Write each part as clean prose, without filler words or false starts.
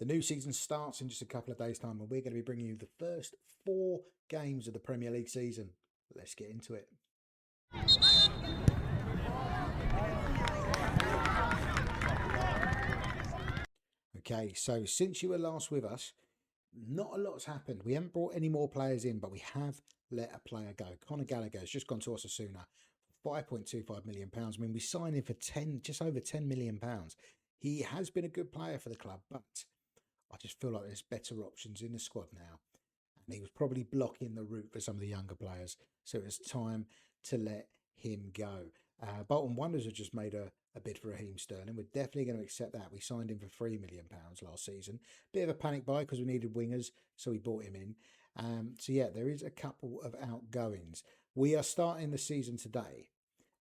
The new season starts in just a couple of days' time, and we're going to be bringing you the first 4 games of the Premier League season. Let's get into it. Okay, so since you were last with us, not a lot's happened. We haven't brought any more players in, but we have let a player go. Conor Gallagher has just gone to Osasuna for £5.25 million. I mean, we signed him for just over £10 million. He has been a good player for the club, but I just feel like there's better options in the squad now. And he was probably blocking the route for some of the younger players. So it's time to let him go. Bolton Wanderers have just made a bid for Raheem Sterling. We're definitely going to accept that. We signed him for £3 million last season. Bit of a panic buy because we needed wingers, so we bought him in. So yeah, there is a couple of outgoings. We are starting the season today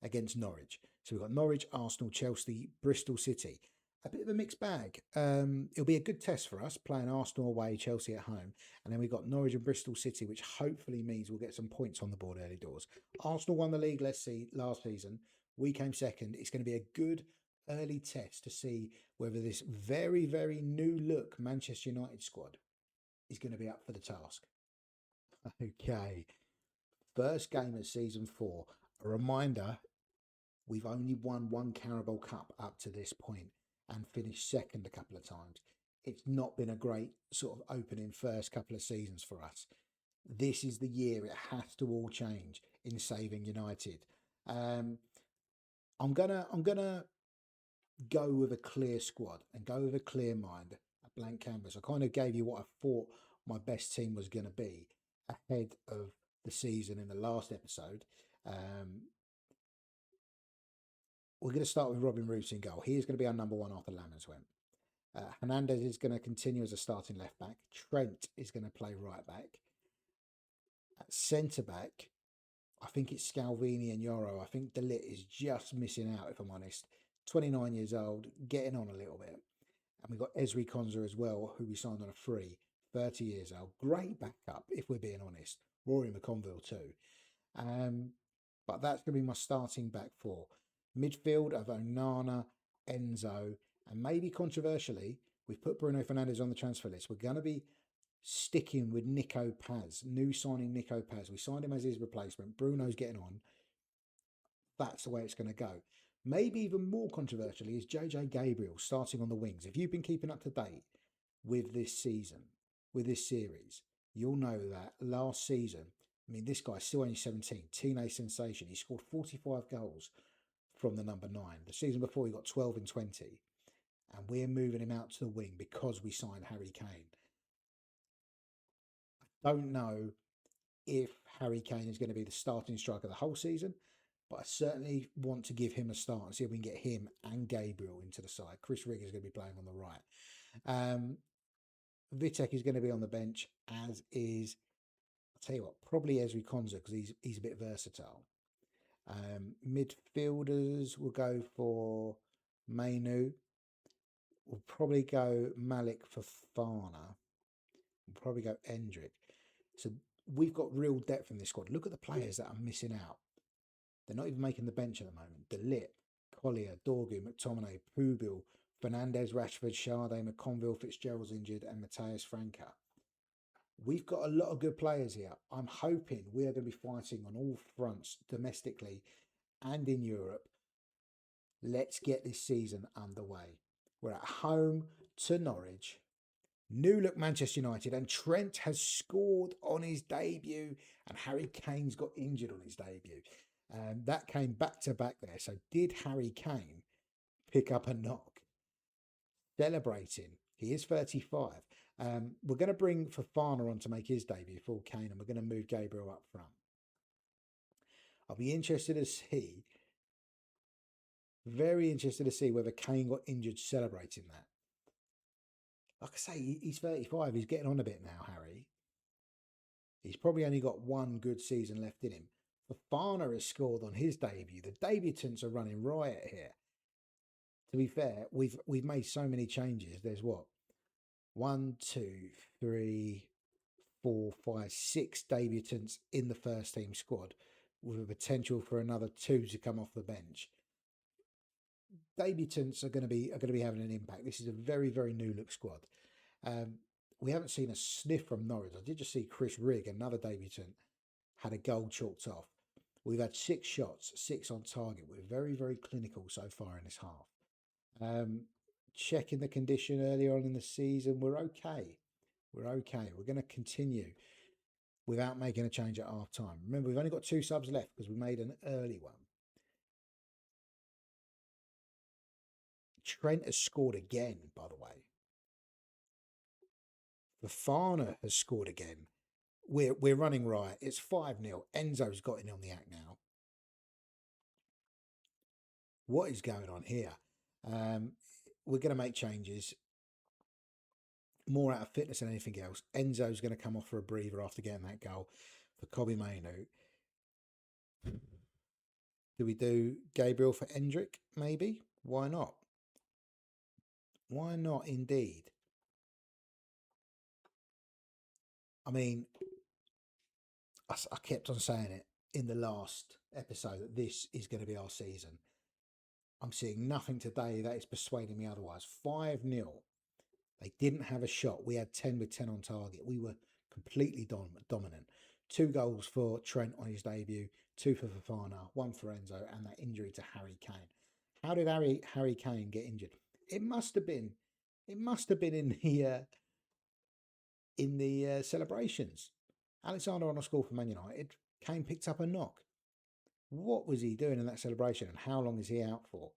against Norwich. So we've got Norwich, Arsenal, Chelsea, Bristol City. A bit of a mixed bag. It'll be a good test for us, playing Arsenal away, Chelsea at home. And then we've got Norwich and Bristol City, which hopefully means we'll get some points on the board early doors. Arsenal won the league, let's see, last season. We came second. It's going to be a good early test to see whether this very, very new look Manchester United squad is going to be up for the task. Okay. First game of season 4. A reminder, we've only won 1 Carabao Cup up to this point and finished second a couple of times. It's not been a great sort of opening first couple of seasons for us. This is the year it has to all change in saving United. I'm gonna go with a clear squad and go with a clear mind, a blank canvas. I kind of gave you what I thought my best team was going to be ahead of the season in the last episode. We're going to start with Robin Roos in goal. He is going to be our number 1 after Lammers went. Hernandez is going to continue as a starting left back. Trent is going to play right back. At centre back, I think it's Scalvini and Yoro. I think De Ligt is just missing out, if I'm honest. 29 years old, getting on a little bit. And we've got Ezri Konsa as well, who we signed on a free, 30 years old. Great backup, if we're being honest. Rory McConville too. But that's going to be my starting back 4. Midfield of Onana, Enzo, and maybe controversially, we've put Bruno Fernandes on the transfer list. We're going to be sticking with Nico Paz, new signing Nico Paz. We signed him as his replacement. Bruno's getting on. That's the way it's going to go. Maybe even more controversially is JJ Gabriel starting on the wings. If you've been keeping up to date with this season, with this series, you'll know that last season, I mean, this guy's still only 17, teenage sensation. He scored 45 goals from the number 9. The season before, he got 12 and 20. And we're moving him out to the wing because we signed Harry Kane. I don't know if Harry Kane is going to be the starting striker the whole season, but I certainly want to give him a start and see if we can get him and Gabriel into the side. Chris Rigg is going to be playing on the right. Vitek is going to be on the bench, as is, I'll tell you what, probably Ezri Konsa, because he's a bit versatile. Midfielders will go for Mainu. We'll probably go Malik for Fana. We'll probably go Endrick. So we've got real depth in this squad. Look at the players that are missing out. They're not even making the bench at the moment. De Ligt, Collier, Dorgu, McTominay, Pubil, Fernandes, Rashford, Sade, McConville, Fitzgerald's injured, and Mateus Franca. We've got a lot of good players here. I'm hoping we are going to be fighting on all fronts, domestically and in Europe. Let's get this season underway. We're at home to Norwich. New look Manchester United, and Trent has scored on his debut, and Harry Kane's got injured on his debut. That came back to back there. So did Harry Kane pick up a knock? Celebrating. He is 35. We're going to bring Fofana on to make his debut for Kane, and we're going to move Gabriel up front. I'll be interested to see, very interested to see whether Kane got injured celebrating that. Like I say, he's 35. He's getting on a bit now, Harry. He's probably only got 1 good season left in him. Fofana has scored on his debut. The debutants are running riot here. To be fair, we've made so many changes. There's what? 1, 2, 3, 4, 5, 6 debutants in the first team squad, with a potential for another 2 to come off the bench. Debutants are going to be having an impact. This is a very, very new look squad. We haven't seen a sniff from Norwich. I did just see Chris Rigg, another debutant, had a goal chalked off. We've had 6 shots, 6 on target. We're very, very clinical so far in this half. Checking the condition earlier on in the season, we're okay. We're okay. We're going to continue without making a change at half time. Remember, we've only got 2 subs left because we made an early one. Trent has scored again, by the way. Fafana has scored again. We're running right. It's 5-0. Enzo's got in on the act now. What is going on here? We're going to make changes. More out of fitness than anything else. Enzo's going to come off for a breather after getting that goal for Kobe Mainu. Do we do Gabriel for Endrick? Maybe. Why not? Why not, indeed? I mean, I kept on saying it in the last episode that this is going to be our season. I'm seeing nothing today that is persuading me otherwise. 5-0. They didn't have a shot. We had 10 with 10 on target. We were completely dominant. 2 goals for Trent on his debut, 2 for Fafana, 1 for Enzo, and that injury to Harry Kane. How did Harry Kane get injured? It must have been in the celebrations. Alexander-Arnold scored for Man United. Kane picked up a knock. What was he doing in that celebration, and how long is he out for?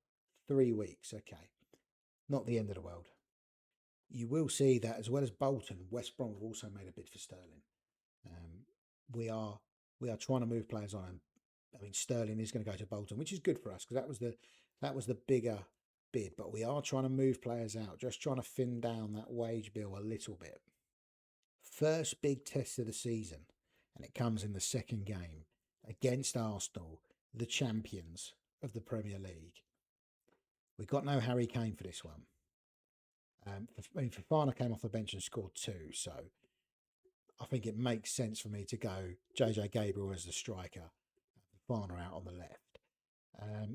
3 weeks. Okay, not the end of the world. You will see that as well as Bolton, West Brom have also made a bid for Sterling. We are trying to move players on. I mean, Sterling is going to go to Bolton, which is good for us because that was the bigger bid. But we are trying to move players out, just trying to thin down that wage bill a little bit. First big test of the season, and it comes in the second game against Arsenal, the champions of the Premier League. We got no Harry Kane for this one. Fafana came off the bench and scored 2, so I think it makes sense for me to go JJ Gabriel as the striker, Fafana out on the left,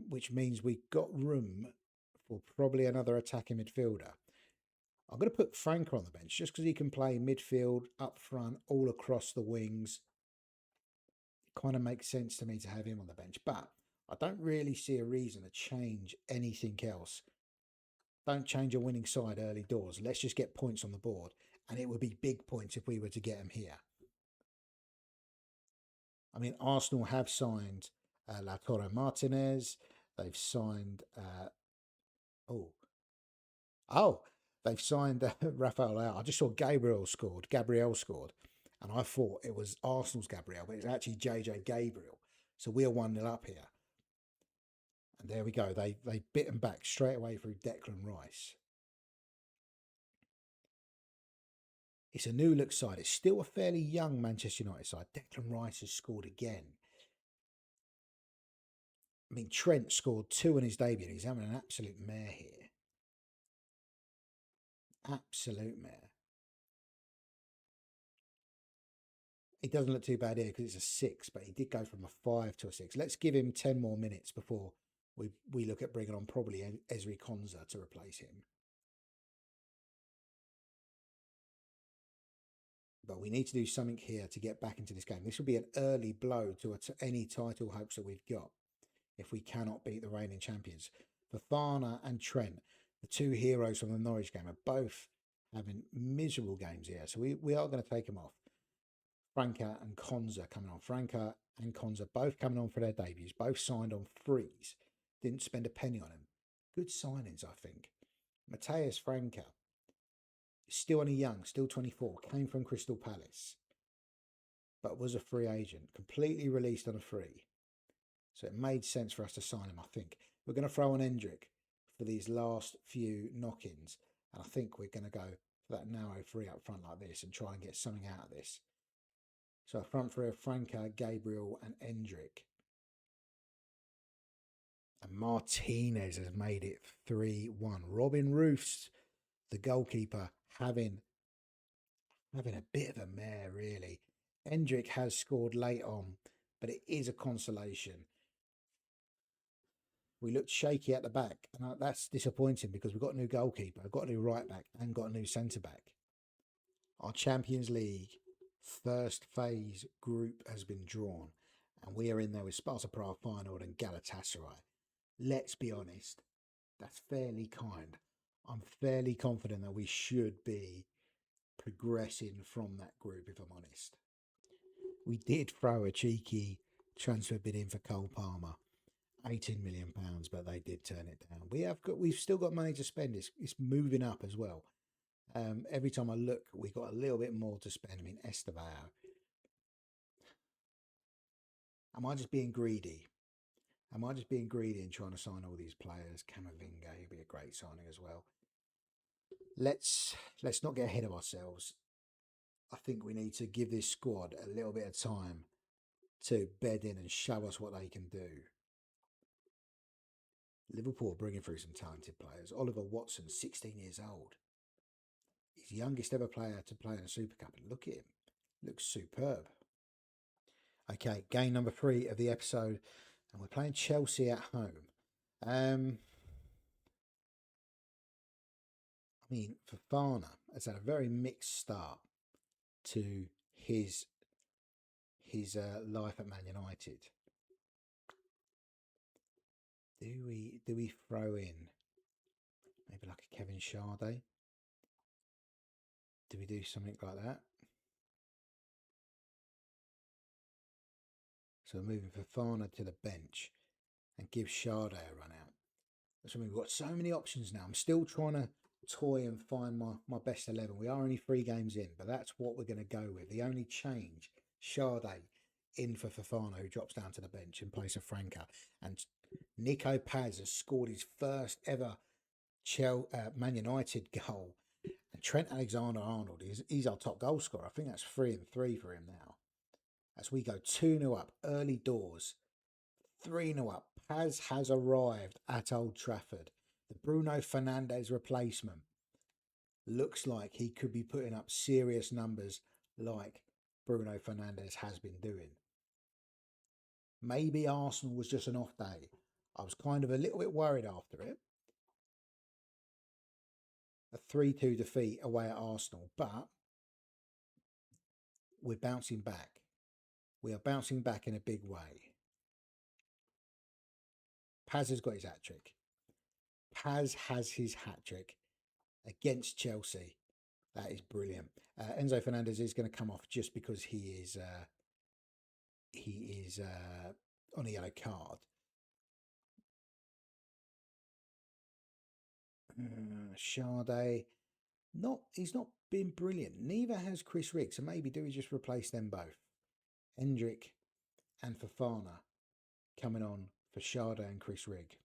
which means we've got room for probably another attacking midfielder. I'm going to put Franca on the bench just because he can play midfield, up front, all across the wings. It kind of makes sense to me to have him on the bench, but I don't really see a reason to change anything else. Don't change a winning side early doors. Let's just get points on the board. And it would be big points if we were to get them here. I mean, Arsenal have signed Lautaro Martinez. They've signed... they've signed Rafael Leao. I just saw Gabriel scored. And I thought it was Arsenal's Gabriel, but it's actually JJ Gabriel. So we are 1-0 up here. And there we go. They bit them back straight away through Declan Rice. It's a new look side. It's still a fairly young Manchester United side. Declan Rice has scored again. I mean, Trent scored 2 in his debut. He's having an absolute mare here. Absolute mare. He doesn't look too bad here because it's a 6, but he did go from a 5 to a 6. Let's give him 10 more minutes before we look at bringing on probably Ezri Konsa to replace him. But we need to do something here to get back into this game. This will be an early blow to any title hopes that we've got if we cannot beat the reigning champions. Fafana and Trent, the 2 heroes from the Norwich game, are both having miserable games here. So we are going to take them off. Franca and Konsa coming on. Franca and Konsa both coming on for their debuts. Both signed on frees. Didn't spend a penny on them. Good signings, I think. Mateus Franca, still only young, still 24, came from Crystal Palace, but was a free agent, completely released on a free. So it made sense for us to sign him, I think. We're going to throw on Endrick for these last few knock-ins, and I think we're going to go for that narrow free up front like this and try and get something out of this. So a front three of Franca, Gabriel and Endrick. And Martinez has made it 3-1. Robin Roofs, the goalkeeper, having a bit of a mare, really. Endrick has scored late on, but it is a consolation. We looked shaky at the back, and that's disappointing because we've got a new goalkeeper, got a new right back, and got a new centre back. Our Champions League first phase group has been drawn, and we are in there with Sparta Prague, Feyenoord, and Galatasaray. Let's be honest, that's fairly kind. I'm fairly confident that we should be progressing from that group, if I'm honest. We did throw a cheeky transfer bid in for Cole Palmer, £18 million, but they did turn it down. We've still got money to spend. It's moving up as well. Every time I look, we got a little bit more to spend. I mean, Estevao. Am I just being greedy? Am I just being greedy and trying to sign all these players? Camavinga, he'd be a great signing as well. Let's not get ahead of ourselves. I think we need to give this squad a little bit of time to bed in and show us what they can do. Liverpool are bringing through some talented players. Oliver Watson, 16 years old. He's the youngest ever player to play in a Super Cup. And look at him. Looks superb. Okay, game number 3 of the episode. And we're playing Chelsea at home. I mean, Fofana has had a very mixed start to his life at Man United. Do we throw in maybe like a Kevin Sade? Do we do something like that? So we're moving Fofana to the bench and give Sade a run out. So we've got so many options now. I'm still trying to toy and find my best 11. We are only 3 games in, but that's what we're going to go with. The only change, Sade in for Fofana, who drops down to the bench in place of Franca. And Nico Paz has scored his first ever Man United goal. And Trent Alexander-Arnold, he's our top goal scorer. I think that's 3 and 3 for him now. As we go 2-0 up, early doors, 3-0 up. Paz has arrived at Old Trafford. The Bruno Fernandes replacement looks like he could be putting up serious numbers like Bruno Fernandes has been doing. Maybe Arsenal was just an off day. I was kind of a little bit worried after it. A 3-2 defeat away at Arsenal, but we're bouncing back. We are bouncing back in a big way. Paz has got his hat-trick. Paz has his hat-trick against Chelsea. That is brilliant. Enzo Fernandez is going to come off just because he is on a yellow card. Sade, he's not been brilliant. Neither has Chris Rigg. So maybe do we just replace them both? Hendrick and Fofana coming on for Sade and Chris Rigg.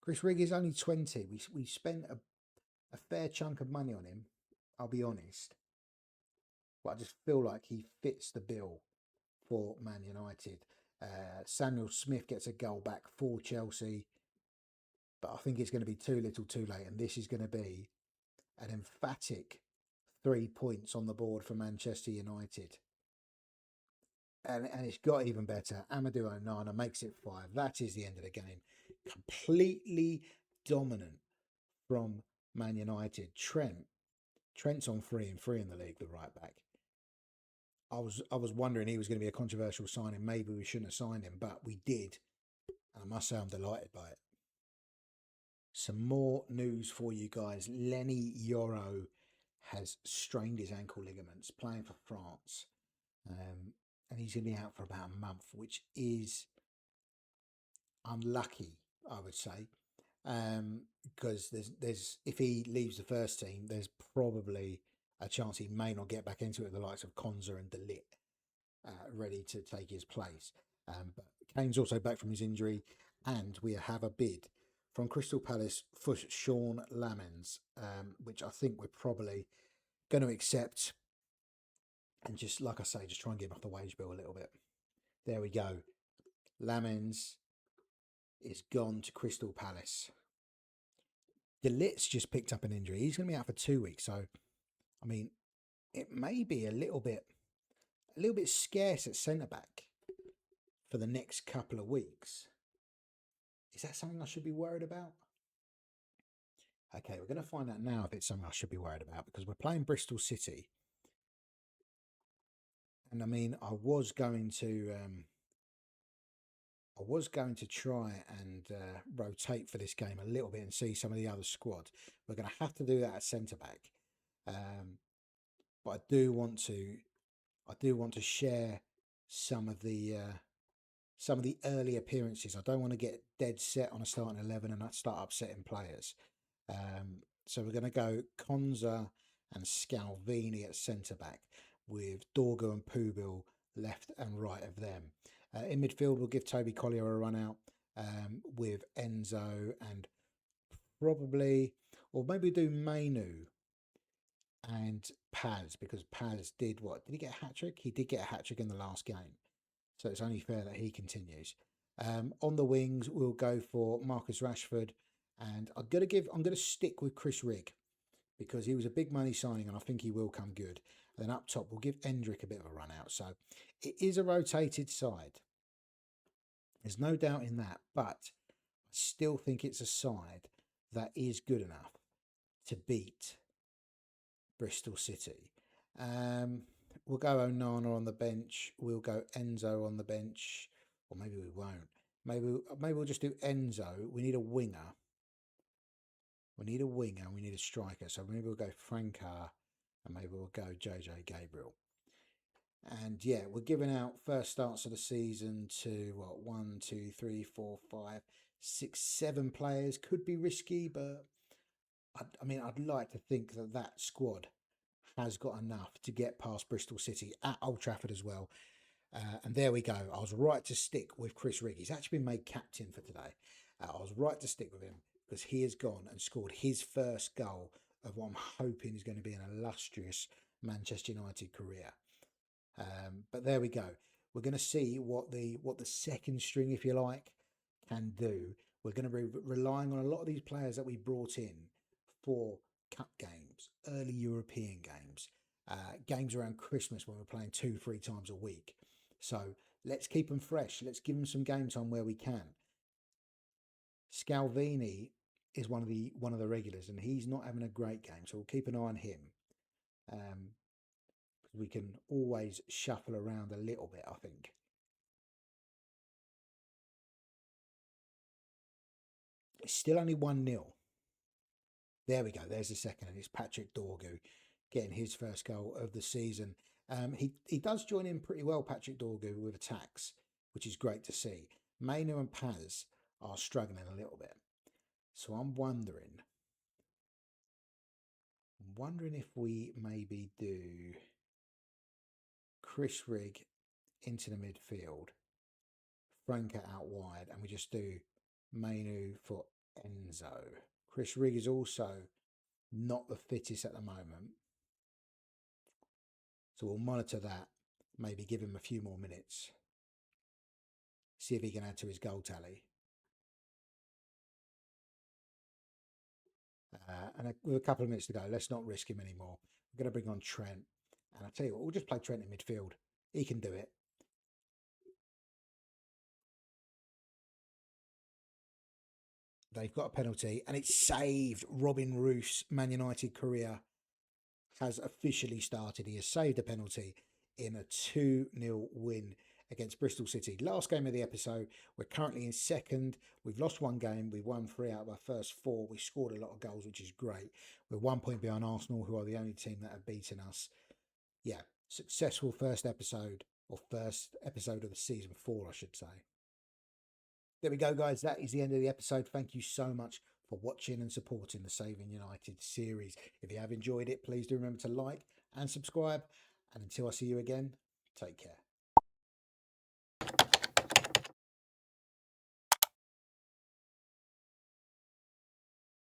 Chris Rigg is only 20. We spent a fair chunk of money on him, I'll be honest. But I just feel like he fits the bill for Man United. Samuel Smith gets a goal back for Chelsea, but I think it's going to be too little too late, and this is going to be an emphatic 3 points on the board for Manchester United. And it's got even better. Amadou Onana makes it 5. That is the end of the game. Completely dominant from Man United. Trent's on 3 and 3 in the league, the right back. I was wondering he was going to be a controversial signing. Maybe we shouldn't have signed him, but we did. And I must say I'm delighted by it. Some more news for you guys. Lenny Yoro has strained his ankle ligaments playing for France. And he's going to be out for about a month, which is unlucky, I would say. Because there's if he leaves the first team, there's probably a chance he may not get back into it, the likes of Konza and De Ligt, ready to take his place. But Kane's also back from his injury, and we have a bid from Crystal Palace for Sean Lamens, which I think we're probably going to accept. And just, like I say, just try and get him off the wage bill a little bit. There we go. Lamens is gone to Crystal Palace. De Ligt's just picked up an injury. He's going to be out for 2 weeks. So, I mean, it may be a little bit scarce at centre-back for the next couple of weeks. Is that something I should be worried about? Okay, we're going to find out now if it's something I should be worried about, because we're playing Bristol City. And I mean, I was going to try and rotate for this game a little bit and see some of the other squad. We're going to have to do that at centre back, but I do want to share some of the early appearances. I don't want to get dead set on a starting 11 and not start upsetting players. So we're going to go Konza and Scalvini at centre back, with Dorgo and Pubil left and right of them. In midfield, we'll give Toby Collier a run out, with Enzo and probably, or maybe do Mainu and Paz, because Paz did what? Did he get a hat trick? He did get a hat trick in the last game. So it's only fair that he continues. On the wings, we'll go for Marcus Rashford, and I'm gonna stick with Chris Rigg, because he was a big money signing and I think he will come good. And then up top, we'll give Endrick a bit of a run out. So it is a rotated side. There's no doubt in that, but I still think it's a side that is good enough to beat Bristol City. We'll go Onana on the bench. We'll go Enzo on the bench, or maybe we won't. Maybe we'll just do Enzo. We need a winger. We need a winger. We need a striker. So maybe we'll go Franca, and maybe we'll go JJ Gabriel. And yeah, we're giving out first starts of the season to what, 1, 2, 3, 4, 5, 6, 7 players. Could be risky, but I mean, I'd like to think that that squad has got enough to get past Bristol City at Old Trafford as well. And there we go. I was right to stick with Chris Rigg. He's actually been made captain for today. I was right to stick with him because he has gone and scored his first goal of what I'm hoping is going to be an illustrious Manchester United career. But there we go. We're going to see what the second string, if you like, can do. We're going to be relying on a lot of these players that we brought in for cup games, early European games, games around Christmas when we're playing 2-3 times a week. So let's keep them fresh. Let's give them some game time where we can. Scalvini is one of the regulars, and he's not having a great game, so we'll keep an eye on him. We can always shuffle around a little bit, I think. It's still only 1-0. There we go. There's the second, and it's Patrick Dorgu getting his first goal of the season. He does join in pretty well, Patrick Dorgu, with attacks, which is great to see. Mainu and Paz are struggling a little bit. So I'm wondering if we maybe do Chris Rigg into the midfield, Franca out wide, and we just do Mainu for Enzo. Chris Rigg is also not the fittest at the moment, so we'll monitor that, maybe give him a few more minutes, see if he can add to his goal tally. And with a couple of minutes to go, let's not risk him anymore. We're going to bring on Trent, and I'll tell you what, we'll just play Trent in midfield. He can do it. They've got a penalty, and it's saved. Robin Roof's Man United career has officially started. He has saved a penalty in a 2-0 win against Bristol City. Last game of the episode. We're currently in second. We've lost one game. We've won 3 out of our first 4. We scored a lot of goals, which is great. We're 1 point behind Arsenal, who are the only team that have beaten us. Yeah, successful first episode of the season 4, I should say. There we go, guys. That is the end of the episode. Thank you so much for watching and supporting the Saving United series. If you have enjoyed it, please do remember to like and subscribe. And until I see you again, take care.